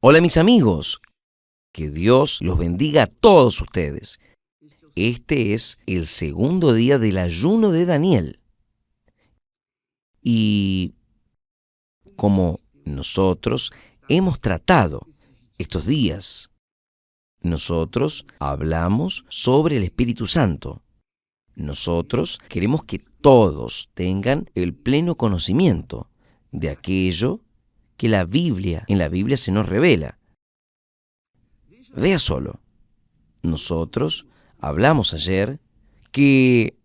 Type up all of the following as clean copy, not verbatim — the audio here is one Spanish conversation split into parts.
Hola mis amigos, que Dios los bendiga a todos ustedes. Este es el segundo día del ayuno de Daniel y como nosotros hemos tratado estos días, nosotros hablamos sobre el Espíritu Santo. Nosotros queremos que todos tengan el pleno conocimiento de aquello que en la Biblia se nos revela. Vea solo. Nosotros hablamos ayer que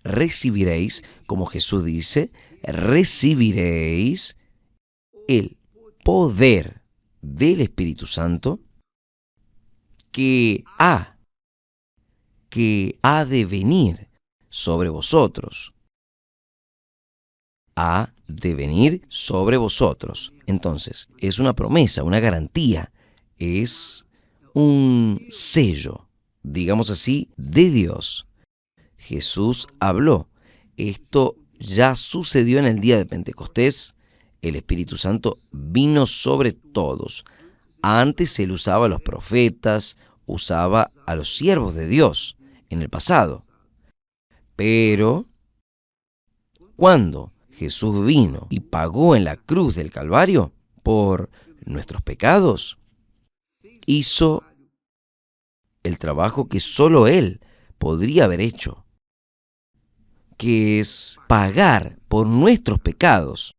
recibiréis, como Jesús dice, recibiréis el poder del Espíritu Santo que ha de venir sobre vosotros. Ha de venir sobre vosotros. Entonces, es una promesa, una garantía, es un sello, digamos así, de Dios. Jesús habló. Esto ya sucedió en el día de Pentecostés. El Espíritu Santo vino sobre todos. Antes él usaba a los profetas, usaba a los siervos de Dios en el pasado. Pero cuando Jesús vino y pagó en la cruz del Calvario por nuestros pecados, hizo el trabajo que solo Él podría haber hecho, que es pagar por nuestros pecados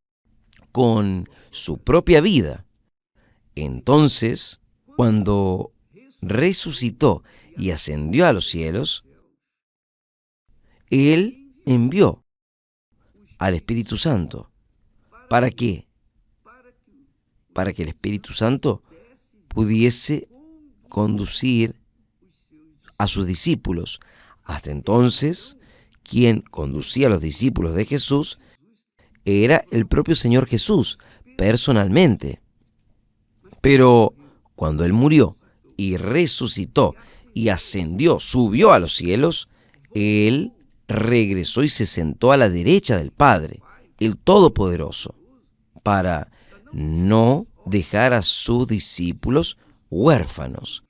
con su propia vida. Entonces, cuando resucitó y ascendió a los cielos, Él envió al Espíritu Santo. ¿Para qué? Para que el Espíritu Santo pudiese conducir a sus discípulos. Hasta entonces, quien conducía a los discípulos de Jesús era el propio Señor Jesús, personalmente. Pero cuando Él murió y resucitó y ascendió, subió a los cielos, Él regresó y se sentó a la derecha del Padre, el Todopoderoso, para no dejar a sus discípulos huérfanos.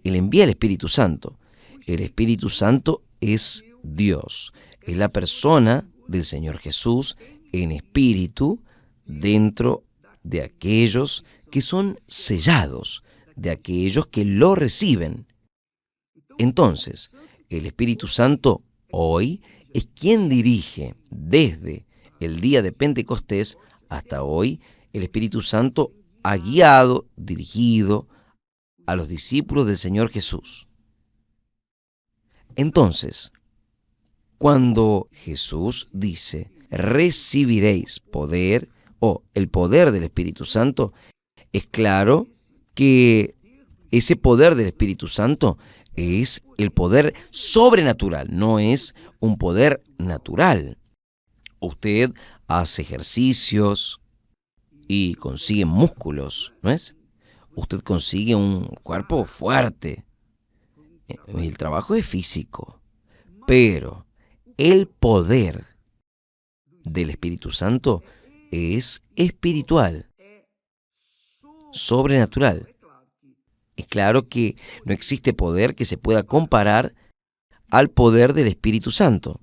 Él envía el Espíritu Santo. El Espíritu Santo es Dios, es la persona del Señor Jesús en espíritu dentro de aquellos que son sellados, de aquellos que lo reciben. Entonces, el Espíritu Santo hoy es quien dirige desde el día de Pentecostés hasta hoy. El Espíritu Santo ha guiado, dirigido a los discípulos del Señor Jesús. Entonces, cuando Jesús dice, recibiréis poder o el poder del Espíritu Santo, es claro que ese poder del Espíritu Santo es el poder sobrenatural, no es un poder natural. Usted hace ejercicios y consigue músculos, ¿no es? Usted consigue un cuerpo fuerte. El trabajo es físico, pero el poder del Espíritu Santo es espiritual, sobrenatural. Es claro que no existe poder que se pueda comparar al poder del Espíritu Santo,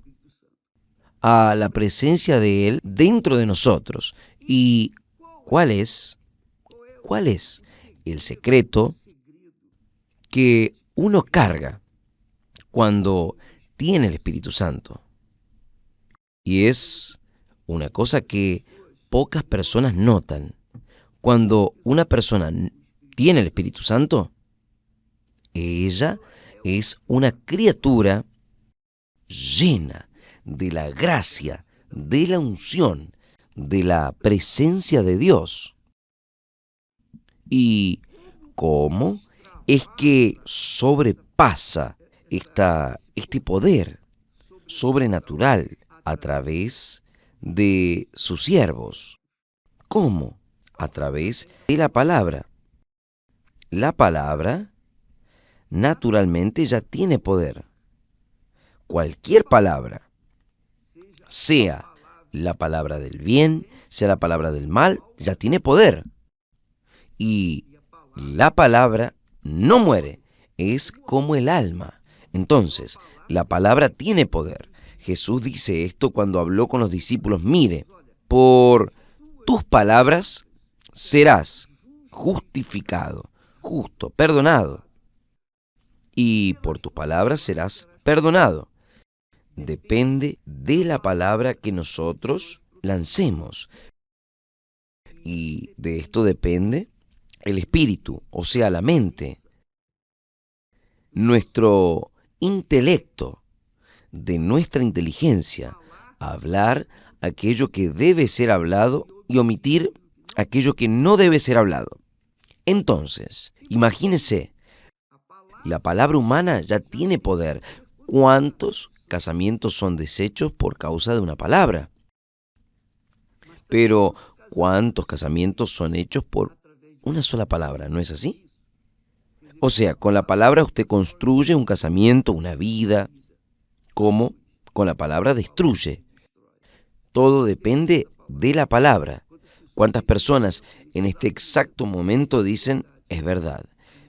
a la presencia de Él dentro de nosotros. ¿Y cuál es? ¿Cuál es el secreto que uno carga cuando tiene el Espíritu Santo? Y es una cosa que pocas personas notan. Cuando una persona tiene el Espíritu Santo, ella es una criatura llena de la gracia, de la unción, de la presencia de Dios. ¿Y cómo es que sobrepasa este poder sobrenatural a través de sus siervos? ¿Cómo? A través de la palabra. La palabra, naturalmente, ya tiene poder. Cualquier palabra, sea la palabra del bien, sea la palabra del mal, ya tiene poder. Y La palabra no muere, es como el alma. Entonces, la palabra tiene poder. Jesús dice esto cuando habló con los discípulos. Mire, por tus palabras serás justificado, justo, perdonado. Y por tus palabras serás perdonado. Depende de la palabra que nosotros lancemos. Y de esto depende el espíritu, o sea, la mente, nuestro intelecto, de nuestra inteligencia, hablar aquello que debe ser hablado y omitir aquello que no debe ser hablado. Entonces, imagínese, la palabra humana ya tiene poder. ¿Cuántos casamientos son deshechos por causa de una palabra? Pero, ¿cuántos casamientos son hechos por una sola palabra? ¿No es así? O sea, con la palabra usted construye un casamiento, una vida, como con la palabra destruye. Todo depende de la palabra. ¿Cuántas personas en este exacto momento dicen, es verdad,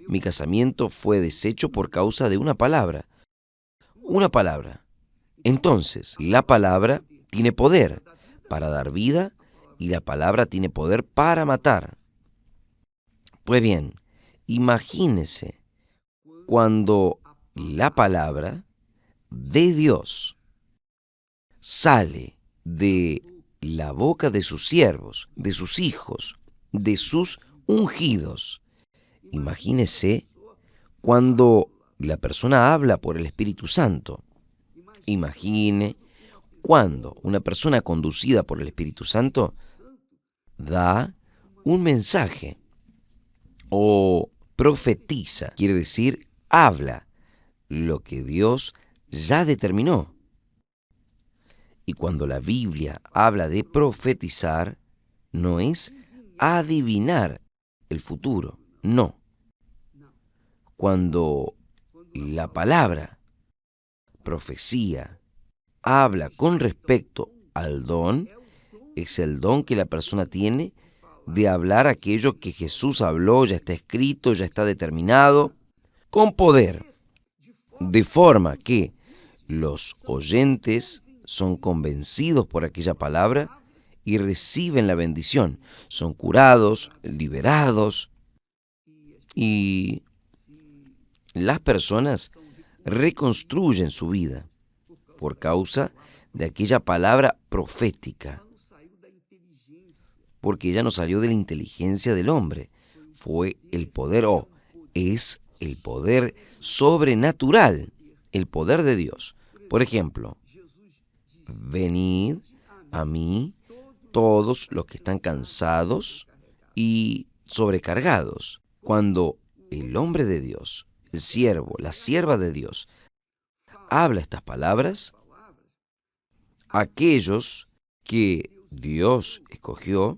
mi casamiento fue deshecho por causa de una palabra? Una palabra. Entonces, la palabra tiene poder para dar vida y la palabra tiene poder para matar. Pues bien, imagínese cuando la palabra de Dios sale de la boca de sus siervos, de sus hijos, de sus ungidos. Imagínese cuando la persona habla por el Espíritu Santo. Imagine cuando una persona conducida por el Espíritu Santo da un mensaje o profetiza, quiere decir, habla lo que Dios ya determinó. Y cuando la Biblia habla de profetizar, no es adivinar el futuro, no. Cuando la palabra profecía habla con respecto al don, es el don que la persona tiene de hablar aquello que Jesús habló, ya está escrito, ya está determinado, con poder, de forma que los oyentes son convencidos por aquella palabra y reciben la bendición. Son curados, liberados y las personas reconstruyen su vida por causa de aquella palabra profética. Porque ella no salió de la inteligencia del hombre. Fue el poder, es el poder sobrenatural, el poder de Dios. Por ejemplo, venid a mí todos los que están cansados y sobrecargados. Cuando el hombre de Dios, el siervo, la sierva de Dios, habla estas palabras, aquellos que Dios escogió,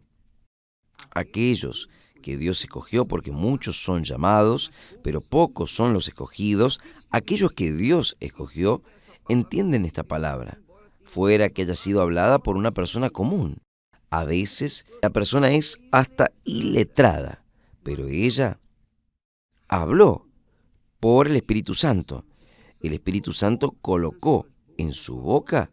porque muchos son llamados, pero pocos son los escogidos, aquellos que Dios escogió, entienden esta palabra, fuera que haya sido hablada por una persona común. A veces la persona es hasta iletrada, pero ella habló por el Espíritu Santo. El Espíritu Santo colocó en su boca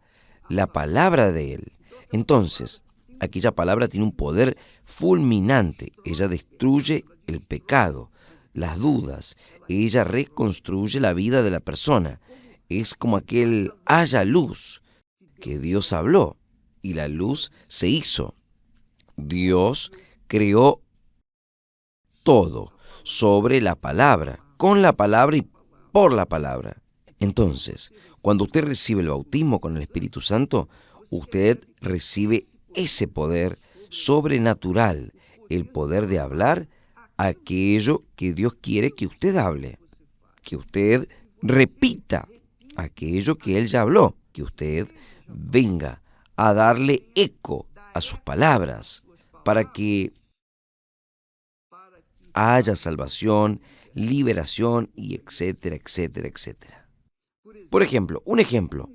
la palabra de él. Entonces, aquella palabra tiene un poder fulminante. Ella destruye el pecado, las dudas. Ella reconstruye la vida de la persona. Es como aquel haya luz que Dios habló y la luz se hizo. Dios creó todo sobre la palabra, con la palabra y por la palabra. Entonces, cuando usted recibe el bautismo con el Espíritu Santo, usted recibe ese poder sobrenatural, el poder de hablar aquello que Dios quiere que usted hable, que usted repita aquello que Él ya habló, que usted venga a darle eco a sus palabras para que haya salvación, liberación y etcétera, etcétera, etcétera. Por ejemplo, un ejemplo,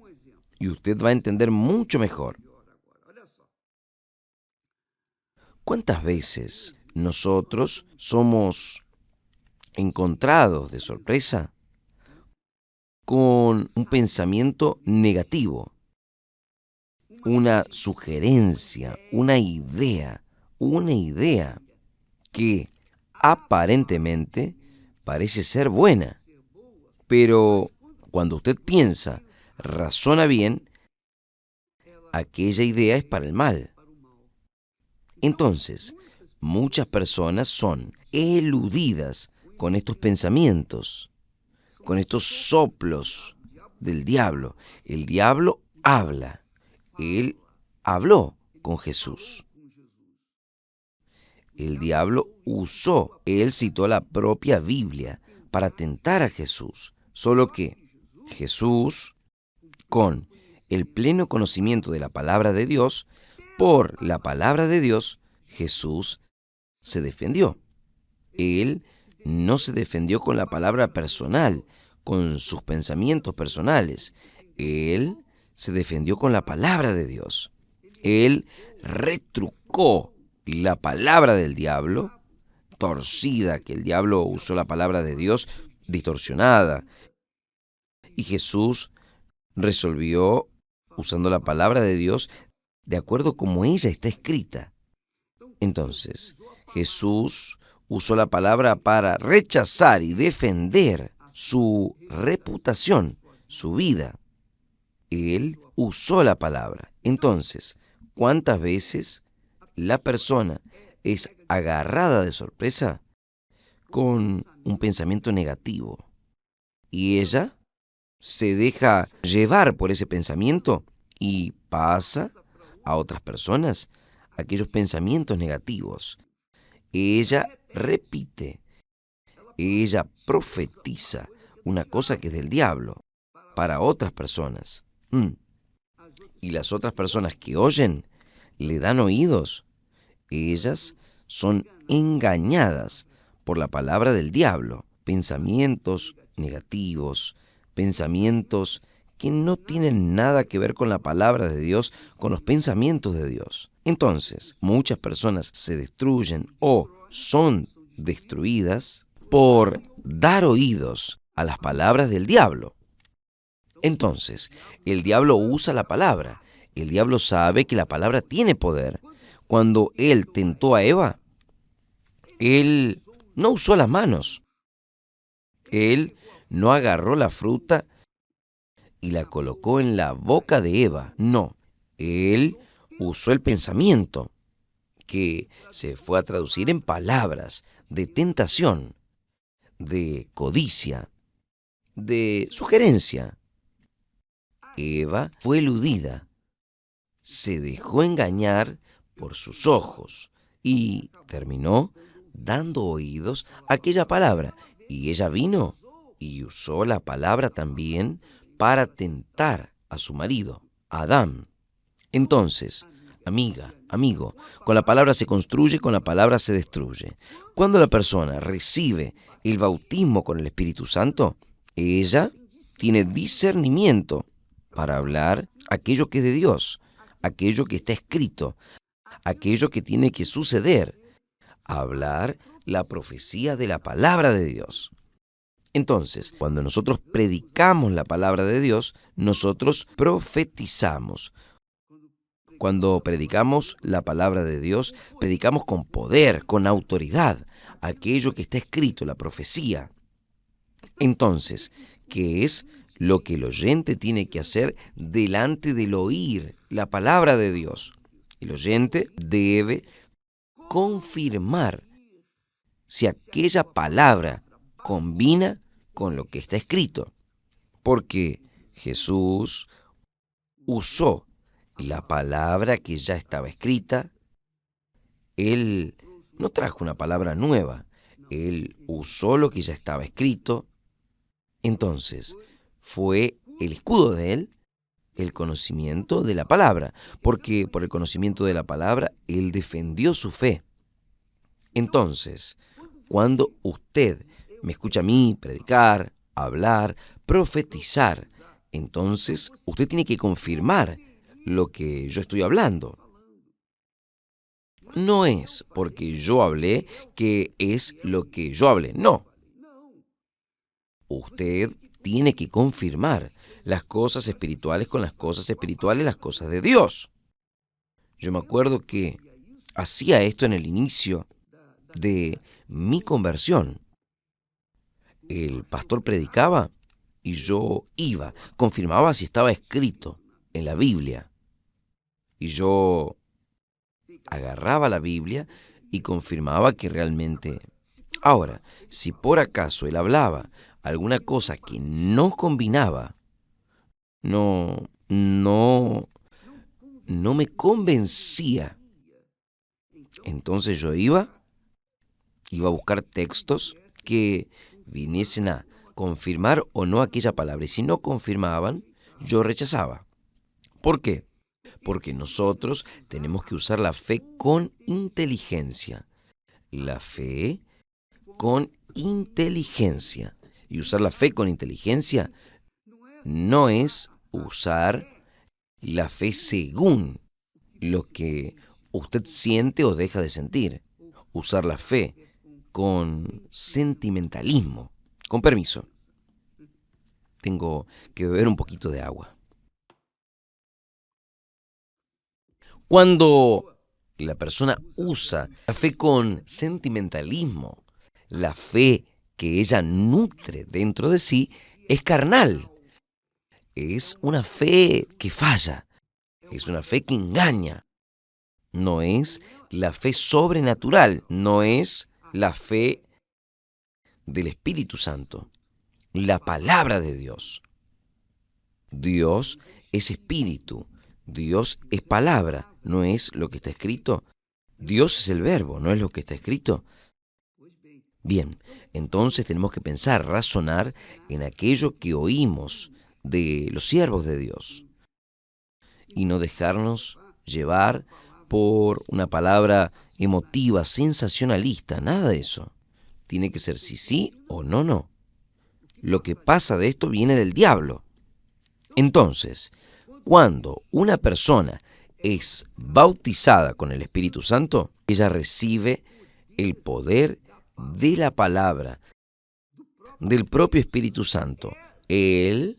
y usted va a entender mucho mejor. ¿Cuántas veces nosotros somos encontrados de sorpresa con un pensamiento negativo, una sugerencia, una idea que aparentemente parece ser buena, pero cuando usted piensa, razona bien, aquella idea es para el mal. Entonces, muchas personas son eludidas con estos pensamientos, con estos soplos del diablo. El diablo habla. Él habló con Jesús. El diablo usó, él citó la propia Biblia para tentar a Jesús. Solo que Jesús, con el pleno conocimiento de la palabra de Dios, por la palabra de Dios, Jesús se defendió. Él no se defendió con la palabra personal, con sus pensamientos personales. Él se defendió con la palabra de Dios. Él retrucó la palabra del diablo, torcida, que el diablo usó la palabra de Dios distorsionada. Y Jesús resolvió usando la palabra de Dios de acuerdo como ella está escrita. Entonces, Jesús usó la palabra para rechazar y defender su reputación, su vida. Él usó la palabra. Entonces, ¿cuántas veces la persona es agarrada de sorpresa con un pensamiento negativo y ella se deja llevar por ese pensamiento y pasa a otras personas aquellos pensamientos negativos? Ella repite, ella profetiza una cosa que es del diablo para otras personas. Y las otras personas que oyen, le dan oídos, ellas son engañadas por la palabra del diablo, pensamientos negativos, pensamientos que no tienen nada que ver con la palabra de Dios, con los pensamientos de Dios. Entonces, muchas personas se destruyen o son destruidas por dar oídos a las palabras del diablo. Entonces, el diablo usa la palabra. El diablo sabe que la palabra tiene poder. Cuando él tentó a Eva, él no usó las manos. Él no agarró la fruta y la colocó en la boca de Eva. No, él usó el pensamiento, que se fue a traducir en palabras de tentación, de codicia, de sugerencia. Eva fue eludida, se dejó engañar por sus ojos y terminó dando oídos a aquella palabra. Y ella vino y usó la palabra también para tentar a su marido, Adán. Entonces, amiga, amigo, con la palabra se construye, con la palabra se destruye. Cuando la persona recibe el bautismo con el Espíritu Santo, ella tiene discernimiento para hablar aquello que es de Dios, aquello que está escrito, aquello que tiene que suceder, hablar la profecía de la palabra de Dios. Entonces, cuando nosotros predicamos la palabra de Dios, nosotros profetizamos. Cuando predicamos la palabra de Dios, predicamos con poder, con autoridad, aquello que está escrito, la profecía. Entonces, ¿qué es lo que el oyente tiene que hacer delante del oír la palabra de Dios? El oyente debe confirmar si aquella palabra combina con lo que está escrito, porque Jesús usó la palabra que ya estaba escrita. Él no trajo una palabra nueva, Él usó lo que ya estaba escrito. Entonces, fue el escudo de Él el conocimiento de la palabra, porque por el conocimiento de la palabra Él defendió su fe. Entonces, cuando usted me escucha a mí predicar, hablar, profetizar, entonces usted tiene que confirmar lo que yo estoy hablando. No es porque yo hablé que es lo que yo hablé, no. Usted tiene que confirmar las cosas espirituales con las cosas espirituales, las cosas de Dios. Yo me acuerdo que hacía esto en el inicio de mi conversión. El pastor predicaba y yo iba, confirmaba si estaba escrito en la Biblia. Y yo agarraba la Biblia y confirmaba que realmente... Ahora, si por acaso él hablaba alguna cosa que no combinaba, no me convencía, entonces yo iba a buscar textos que viniesen a confirmar o no aquella palabra. Y si no confirmaban, yo rechazaba. ¿Por qué? Porque nosotros tenemos que usar la fe con inteligencia. La fe con inteligencia. Y usar la fe con inteligencia no es usar la fe según lo que usted siente o deja de sentir. Usar la fe con sentimentalismo. Con permiso, tengo que beber un poquito de agua. Cuando la persona usa la fe con sentimentalismo, la fe que ella nutre dentro de sí es carnal. Es una fe que falla, es una fe que engaña. No es la fe sobrenatural, no es la fe del Espíritu Santo, la palabra de Dios. Dios es espíritu, Dios es palabra, no es lo que está escrito. Dios es el verbo, no es lo que está escrito. Bien, entonces tenemos que pensar, razonar en aquello que oímos de los siervos de Dios y no dejarnos llevar por una palabra emotiva, sensacionalista, nada de eso. Tiene que ser sí o no, no. Lo que pasa de esto viene del diablo. Entonces, cuando una persona es bautizada con el Espíritu Santo, ella recibe el poder de la palabra, del propio Espíritu Santo. Él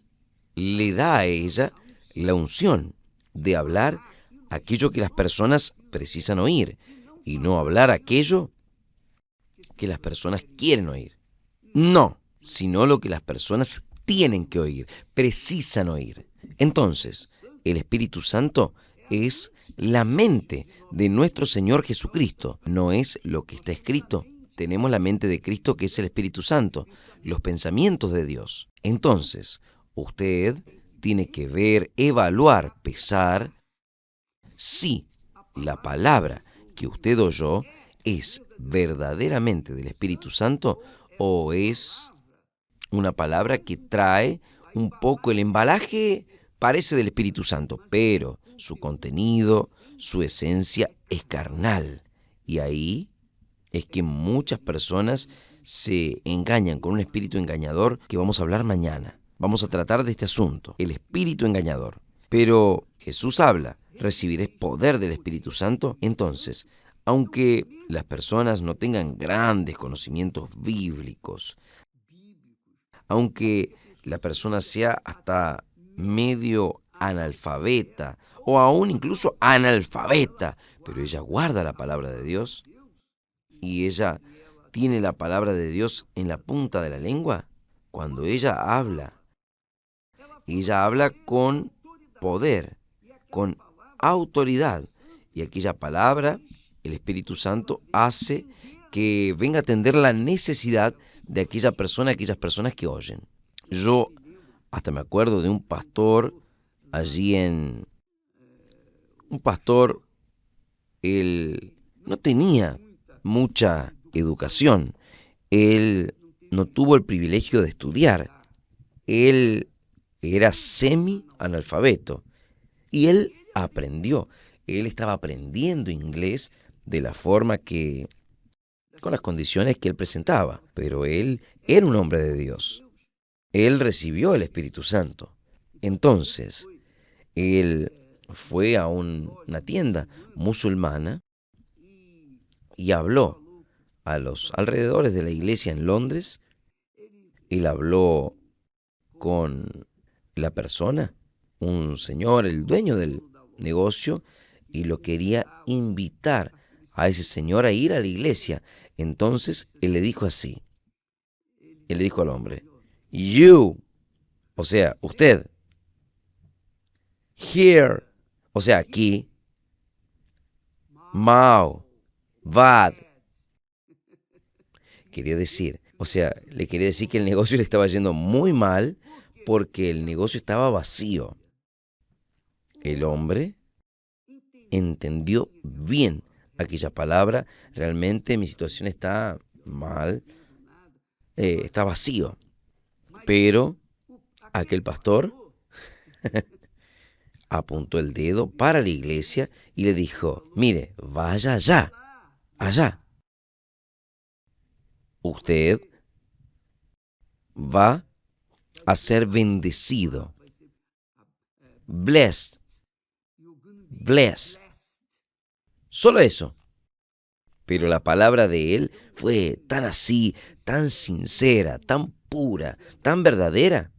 le da a ella la unción de hablar aquello que las personas precisan oír y no hablar aquello que las personas quieren oír. No, sino lo que las personas tienen que oír, precisan oír. Entonces, el Espíritu Santo es la mente de nuestro Señor Jesucristo, no es lo que está escrito. Tenemos la mente de Cristo, que es el Espíritu Santo, los pensamientos de Dios. Entonces, usted tiene que ver, evaluar, pesar si la palabra que usted oyó es verdaderamente del Espíritu Santo o es una palabra que trae un poco el embalaje, parece del Espíritu Santo, pero su contenido, su esencia es carnal. Y ahí es que muchas personas se engañan con un espíritu engañador que vamos a hablar mañana. Vamos a tratar de este asunto, el espíritu engañador. Pero Jesús habla, recibiréis poder del Espíritu Santo. Entonces, aunque las personas no tengan grandes conocimientos bíblicos, aunque la persona sea hasta medio analfabeta o aún incluso analfabeta, pero ella guarda la palabra de Dios y ella tiene la palabra de Dios en la punta de la lengua, cuando ella habla con poder, con autoridad, y aquella palabra, el Espíritu Santo, hace que venga a atender la necesidad de aquella persona, aquellas personas que oyen. Yo hasta me acuerdo de un pastor un pastor, él no tenía mucha educación, él no tuvo el privilegio de estudiar, él era semi-analfabeto y él aprendió, él estaba aprendiendo inglés de la forma que, con las condiciones que él presentaba, pero él era un hombre de Dios, él recibió el Espíritu Santo. Entonces, él fue a una tienda musulmana y habló a los alrededores de la iglesia en Londres Él habló con la persona, un señor, el dueño del negocio, y lo quería invitar a ese señor a ir a la iglesia. Entonces él le dijo así, él le dijo al hombre, you, o sea, usted, here, o sea, aquí, Mao, vad, quería decir, o sea, le quería decir que el negocio le estaba yendo muy mal porque el negocio estaba vacío. El hombre entendió bien aquella palabra, realmente mi situación está mal, está vacío. Pero aquel pastor apuntó el dedo para la iglesia y le dijo, mire, vaya allá, allá. Usted va a ser bendecido. Blessed, blessed. Solo eso. Pero la palabra de él fue tan así, tan sincera, tan pura, tan verdadera,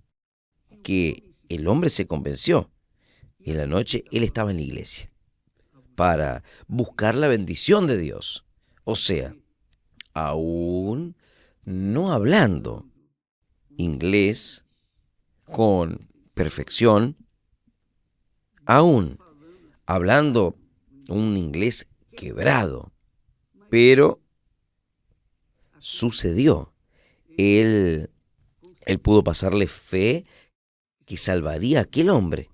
que el hombre se convenció. En la noche él estaba en la iglesia para buscar la bendición de Dios. O sea, aún no hablando inglés con perfección, aún hablando un inglés quebrado, pero sucedió. Él, él pudo pasarle fe que salvaría a aquel hombre.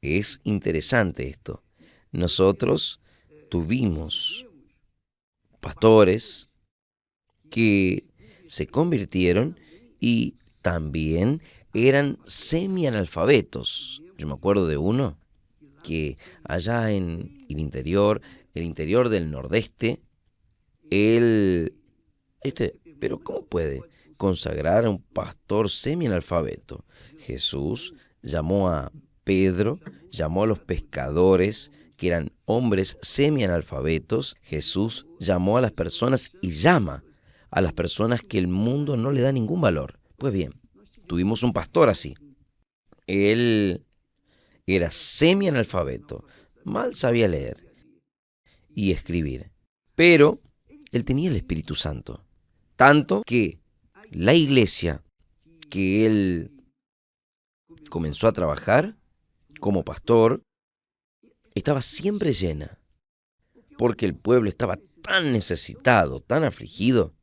Es interesante esto. Nosotros tuvimos pastores que se convirtieron y también eran semi-analfabetos. Yo me acuerdo de uno que allá en el interior del nordeste, él, pero ¿cómo puede consagrar a un pastor semi-analfabeto? Jesús llamó a Pedro, llamó a los pescadores, que eran hombres semi-analfabetos. Jesús llamó a las personas y llama a las personas que el mundo no le da ningún valor. Pues bien, tuvimos un pastor así. Él era semi-analfabeto, mal sabía leer y escribir, pero él tenía el Espíritu Santo. Tanto que la iglesia que él comenzó a trabajar como pastor estaba siempre llena, porque el pueblo estaba tan necesitado, tan afligido.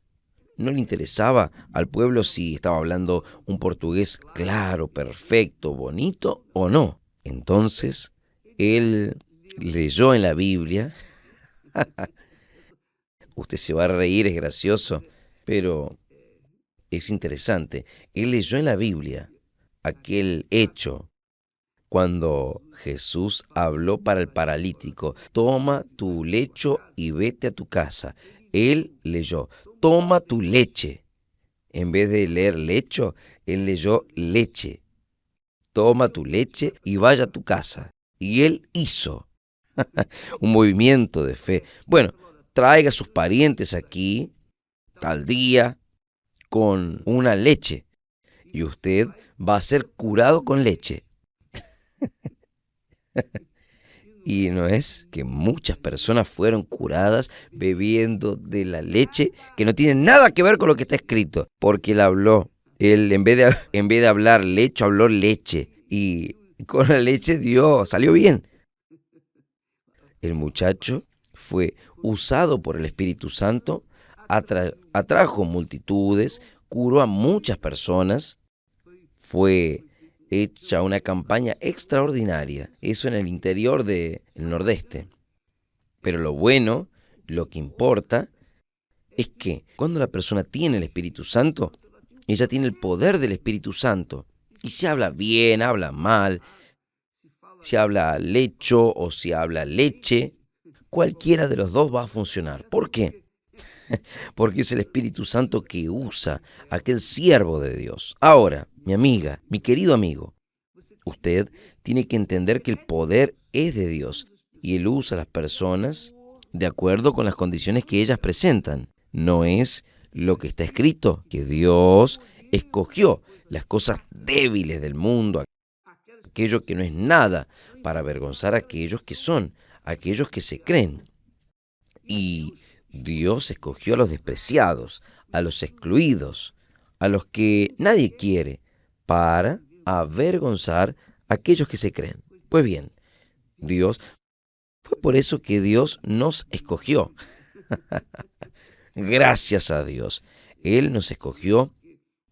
No le interesaba al pueblo si estaba hablando un portugués claro, perfecto, bonito o no. Entonces, él leyó en la Biblia, usted se va a reír, es gracioso, pero es interesante. Él leyó en la Biblia aquel hecho cuando Jesús habló para el paralítico, toma tu lecho y vete a tu casa. Él leyó, toma tu leche. En vez de leer lecho, él leyó leche. Toma tu leche y vaya a tu casa. Y él hizo un movimiento de fe. Bueno, traiga a sus parientes aquí, tal día, con una leche. Y usted va a ser curado con leche. Y no es que muchas personas fueron curadas bebiendo de la leche que no tiene nada que ver con lo que está escrito, porque él habló, él en vez de hablar lecho, habló leche, y con la leche salió bien. El muchacho fue usado por el Espíritu Santo, atrajo multitudes, curó a muchas personas, fue hecha una campaña extraordinaria, eso en el interior del nordeste. Pero lo bueno, lo que importa, es que cuando la persona tiene el Espíritu Santo, ella tiene el poder del Espíritu Santo. Y si habla bien, habla mal, si habla lecho o si habla leche, cualquiera de los dos va a funcionar. ¿Por qué? Porque es el Espíritu Santo que usa a aquel siervo de Dios. Ahora, mi amiga, mi querido amigo, usted tiene que entender que el poder es de Dios y Él usa a las personas de acuerdo con las condiciones que ellas presentan. No es lo que está escrito, que Dios escogió las cosas débiles del mundo, aquello que no es nada, para avergonzar a aquellos que son, aquellos que se creen. Y Dios escogió a los despreciados, a los excluidos, a los que nadie quiere, para avergonzar a aquellos que se creen. Pues bien, Dios, fue por eso que Dios nos escogió. Gracias a Dios. Él nos escogió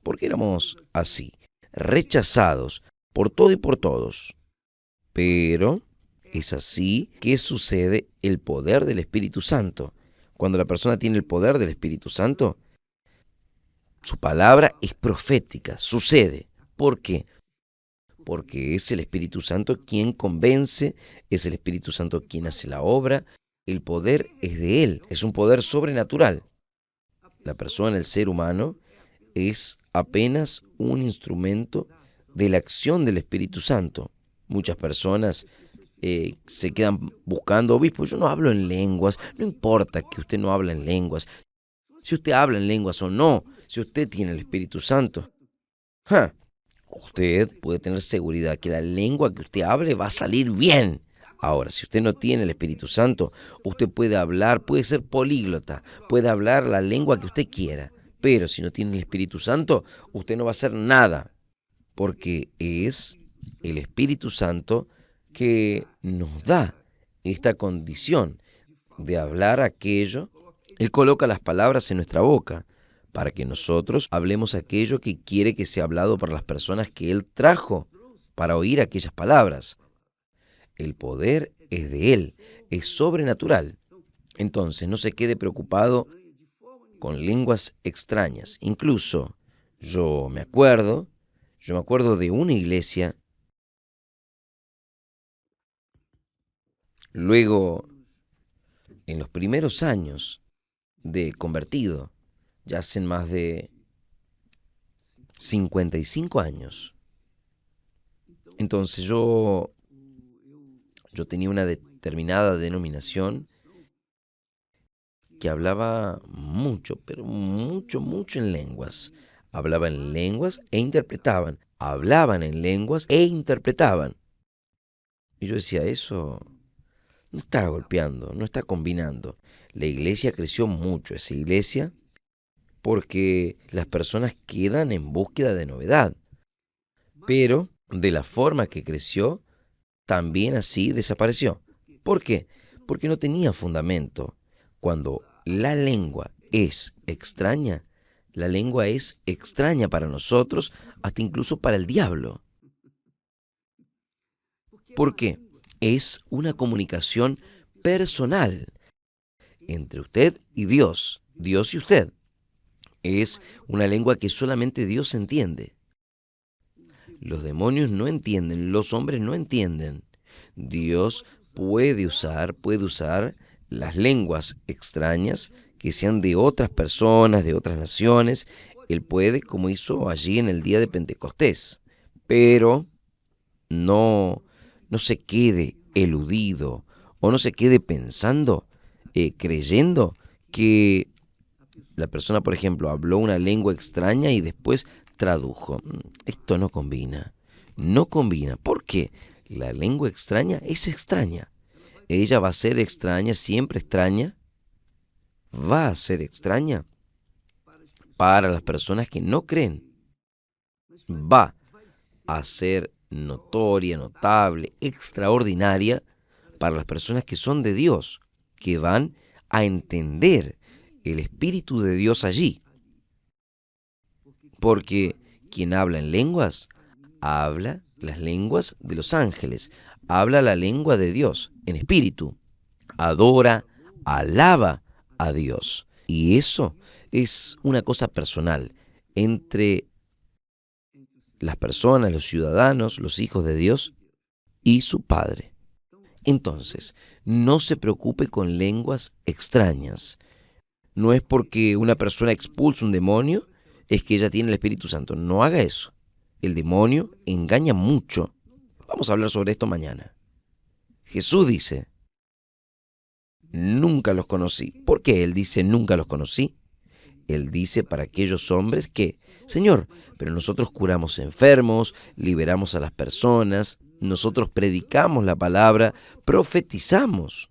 porque éramos así, rechazados por todo y por todos. Pero es así que sucede el poder del Espíritu Santo. Cuando la persona tiene el poder del Espíritu Santo, su palabra es profética, sucede. ¿Por qué? Porque es el Espíritu Santo quien convence, es el Espíritu Santo quien hace la obra. El poder es de Él, es un poder sobrenatural. La persona, el ser humano, es apenas un instrumento de la acción del Espíritu Santo. Muchas personas se quedan buscando, obispo, yo no hablo en lenguas. No importa que usted no hable en lenguas. Si usted habla en lenguas o no, si usted tiene el Espíritu Santo, ¡ja! Usted puede tener seguridad que la lengua que usted hable va a salir bien. Ahora, si usted no tiene el Espíritu Santo, usted puede hablar, puede ser políglota, puede hablar la lengua que usted quiera. Pero si no tiene el Espíritu Santo, usted no va a hacer nada, porque es el Espíritu Santo que nos da esta condición de hablar aquello. Él coloca las palabras en nuestra boca para que nosotros hablemos aquello que quiere que sea hablado por las personas que Él trajo para oír aquellas palabras. El poder es de Él, es sobrenatural. Entonces no se quede preocupado con lenguas extrañas. Incluso yo me acuerdo de una iglesia, luego en los primeros años de convertido, ya hacen más de 55 años. Entonces yo tenía una determinada denominación que hablaba mucho, pero mucho en lenguas. Hablaban en lenguas e interpretaban. Hablaban en lenguas e interpretaban. Y yo decía, eso no está golpeando, no está combinando. La iglesia creció mucho, esa iglesia, porque las personas quedan en búsqueda de novedad. Pero de la forma que creció, también así desapareció. ¿Por qué? Porque no tenía fundamento. Cuando la lengua es extraña, la lengua es extraña para nosotros, hasta incluso para el diablo. ¿Por qué? Es una comunicación personal entre usted y Dios, Dios y usted. Es una lengua que solamente Dios entiende. Los demonios no entienden, los hombres no entienden. Dios puede usar las lenguas extrañas que sean de otras personas, de otras naciones. Él puede, como hizo allí en el día de Pentecostés. Pero no se quede eludido o no se quede pensando, creyendo que la persona, por ejemplo, habló una lengua extraña y después tradujo. Esto no combina. No combina. ¿Por qué? La lengua extraña es extraña. Ella va a ser extraña, siempre extraña. Va a ser extraña para las personas que no creen. Va a ser notoria, notable, extraordinaria para las personas que son de Dios, que van a entender el Espíritu de Dios allí. Porque quien habla en lenguas, habla las lenguas de los ángeles, habla la lengua de Dios en espíritu, adora, alaba a Dios. Y eso es una cosa personal entre las personas, los ciudadanos, los hijos de Dios y su Padre. Entonces, no se preocupe con lenguas extrañas. No es porque una persona expulsa un demonio, es que ella tiene el Espíritu Santo. No haga eso. El demonio engaña mucho. Vamos a hablar sobre esto mañana. Jesús dice, nunca los conocí. ¿Por qué Él dice nunca los conocí? Él dice para aquellos hombres que, Señor, pero nosotros curamos enfermos, liberamos a las personas, nosotros predicamos la palabra, profetizamos.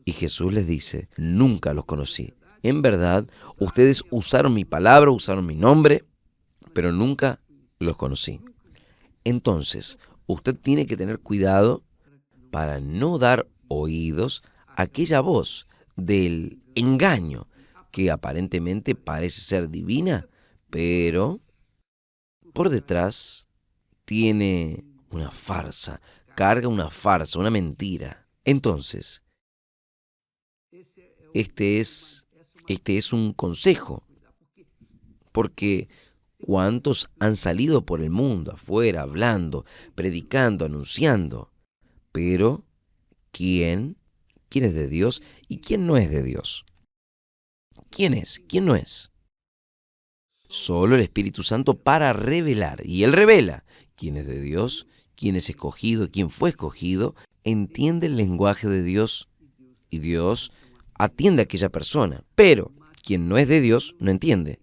Y Jesús les dice, nunca los conocí. En verdad, ustedes usaron mi palabra, usaron mi nombre, pero nunca los conocí. Entonces, usted tiene que tener cuidado para no dar oídos a aquella voz del engaño que aparentemente parece ser divina, pero por detrás tiene una farsa, carga una farsa, una mentira. Entonces, este es un consejo, porque ¿cuántos han salido por el mundo afuera hablando, predicando, anunciando? Pero, ¿quién es de Dios y quién no es de Dios? ¿Quién es? ¿Quién no es? Solo el Espíritu Santo para revelar. Y Él revela quién es de Dios, quién es escogido, quién fue escogido, entiende el lenguaje de Dios y Dios atiende a aquella persona. Pero quien no es de Dios no entiende.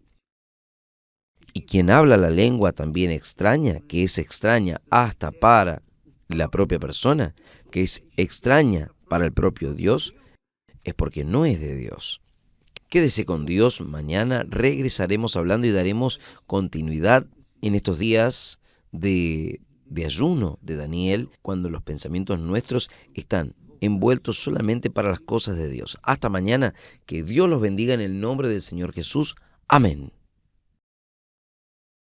Y quien habla la lengua también extraña, que es extraña hasta para la propia persona, que es extraña para el propio Dios, es porque no es de Dios. Quédese con Dios, mañana regresaremos hablando y daremos continuidad en estos días de ayuno de Daniel, cuando los pensamientos nuestros están envueltos solamente para las cosas de Dios. Hasta mañana, que Dios los bendiga en el nombre del Señor Jesús. Amén.